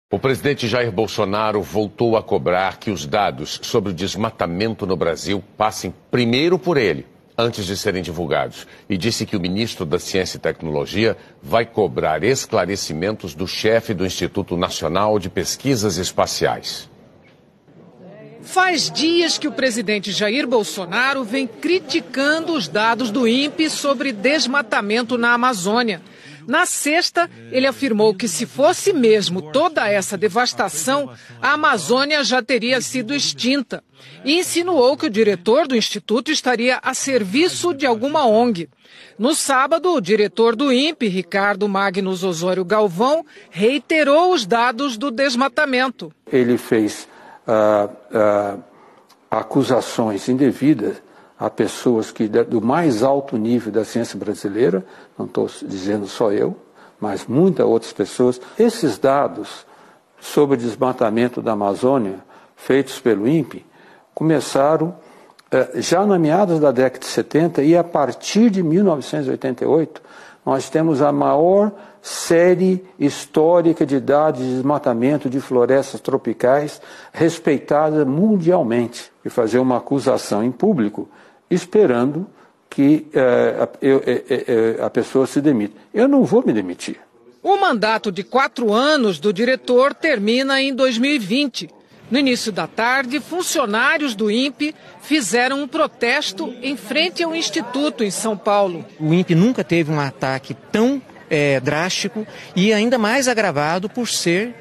O presidente Jair Bolsonaro voltou a cobrar que os dados sobre o desmatamento no Brasil passem primeiro por ele, antes de serem divulgados. E disse que o ministro da Ciência e Tecnologia vai cobrar esclarecimentos do chefe do Instituto Nacional de Pesquisas Espaciais. Faz dias que o presidente Jair Bolsonaro vem criticando os dados do INPE sobre desmatamento na Amazônia. Na sexta, ele afirmou que se fosse mesmo toda essa devastação, a Amazônia já teria sido extinta. E insinuou que o diretor do Instituto estaria a serviço de alguma ONG. No sábado, o diretor do INPE, Ricardo Magnus Osório Galvão, reiterou os dados do desmatamento. Ele fez acusações indevidas a pessoas que do mais alto nível da ciência brasileira, não estou dizendo só eu, mas muitas outras pessoas. Esses dados sobre o desmatamento da Amazônia, feitos pelo INPE, começaram já na meados da década de 70 e a partir de 1988 nós temos a maior série histórica de dados de desmatamento de florestas tropicais respeitada mundialmente. E fazer uma acusação em público esperando que a pessoa se demita. Eu não vou me demitir. O mandato de 4 anos do diretor termina em 2020. No início da tarde, funcionários do INPE fizeram um protesto em frente ao Instituto em São Paulo. O INPE nunca teve um ataque tão drástico e ainda mais agravado por ser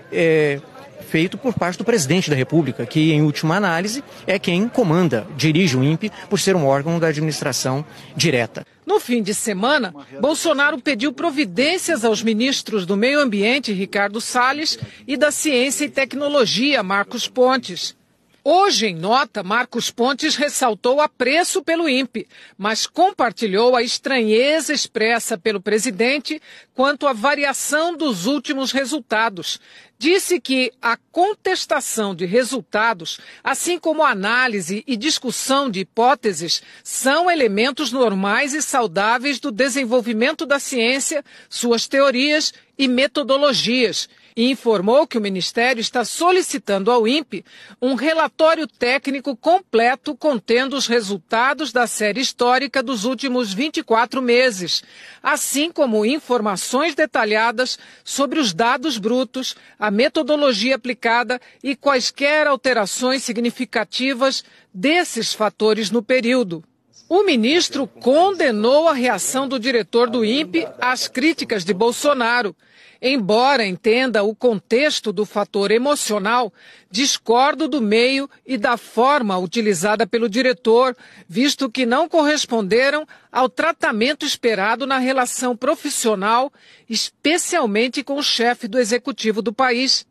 feito por parte do presidente da República, que, em última análise, é quem comanda, dirige o INPE, por ser um órgão da administração direta. No fim de semana, Bolsonaro pediu providências aos ministros do Meio Ambiente, Ricardo Salles, e da Ciência e Tecnologia, Marcos Pontes. Hoje, em nota, Marcos Pontes ressaltou apreço pelo INPE, mas compartilhou a estranheza expressa pelo presidente quanto à variação dos últimos resultados. Disse que a contestação de resultados, assim como a análise e discussão de hipóteses, são elementos normais e saudáveis do desenvolvimento da ciência, suas teorias e metodologias. E informou que o Ministério está solicitando ao INPE um relatório técnico completo contendo os resultados da série histórica dos últimos 24 meses, assim como informações detalhadas sobre os dados brutos, a metodologia aplicada e quaisquer alterações significativas desses fatores no período. O ministro condenou a reação do diretor do INPE às críticas de Bolsonaro. Embora entenda o contexto do fator emocional, discordo do meio e da forma utilizada pelo diretor, visto que não corresponderam ao tratamento esperado na relação profissional, especialmente com o chefe do executivo do país.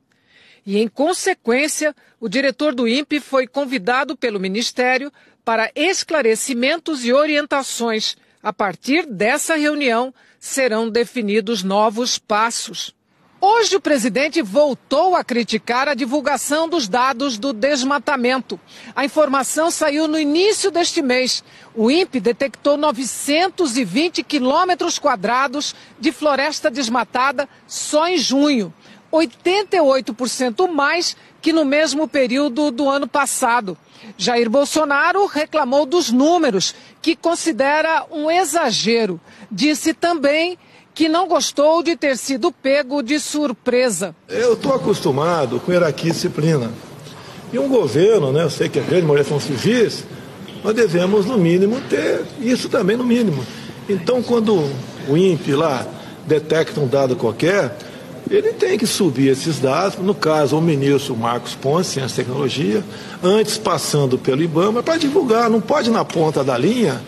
E, em consequência, o diretor do INPE foi convidado pelo Ministério para esclarecimentos e orientações. A partir dessa reunião, serão definidos novos passos. Hoje, o presidente voltou a criticar a divulgação dos dados do desmatamento. A informação saiu no início deste mês. O INPE detectou 920 quilômetros quadrados de floresta desmatada só em junho. 88% mais que no mesmo período do ano passado. Jair Bolsonaro reclamou dos números, que considera um exagero. Disse também que não gostou de ter sido pego de surpresa. Eu estou acostumado com hierarquia e disciplina. E um governo, eu sei que a grande maioria são civis, nós devemos, no mínimo, ter isso também no mínimo. Então, quando o INPE lá detecta um dado qualquer, ele tem que subir esses dados, no caso, o ministro Marcos Pontes, Ciência e Tecnologia, antes passando pelo IBAMA, para divulgar. Não pode, na ponta da linha,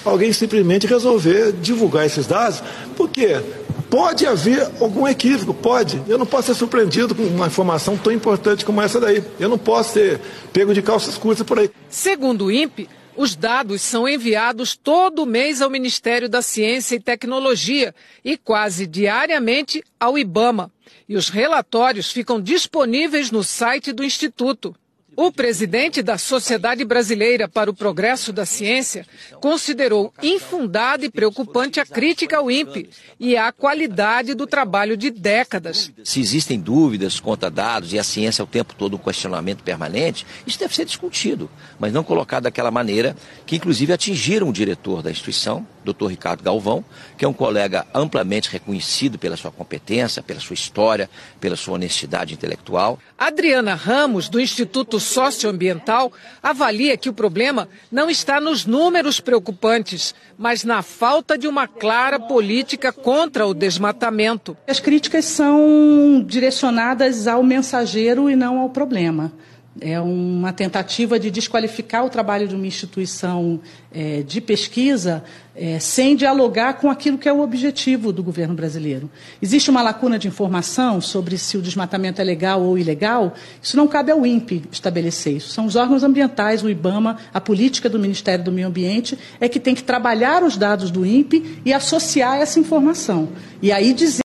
alguém simplesmente resolver divulgar esses dados, porque pode haver algum equívoco, pode. Eu não posso ser surpreendido com uma informação tão importante como essa daí. Eu não posso ser pego de calças curtas por aí. Segundo o INPE, os dados são enviados todo mês ao Ministério da Ciência e Tecnologia e quase diariamente ao IBAMA. E os relatórios ficam disponíveis no site do Instituto. O presidente da Sociedade Brasileira para o Progresso da Ciência considerou infundada e preocupante a crítica ao INPE e à qualidade do trabalho de décadas. Se existem dúvidas quanto a dados e a ciência é o tempo todo um questionamento permanente, isso deve ser discutido, mas não colocado daquela maneira que inclusive atingiram o diretor da instituição, Dr. Ricardo Galvão, que é um colega amplamente reconhecido pela sua competência, pela sua história, pela sua honestidade intelectual. Adriana Ramos, do Instituto Socioambiental, avalia que o problema não está nos números preocupantes, mas na falta de uma clara política contra o desmatamento. As críticas são direcionadas ao mensageiro e não ao problema. É uma tentativa de desqualificar o trabalho de uma instituição de pesquisa sem dialogar com aquilo que é o objetivo do governo brasileiro. Existe uma lacuna de informação sobre se o desmatamento é legal ou ilegal. Isso não cabe ao INPE estabelecer. Isso são os órgãos ambientais, o IBAMA, a política do Ministério do Meio Ambiente é que tem que trabalhar os dados do INPE e associar essa informação. E aí dizer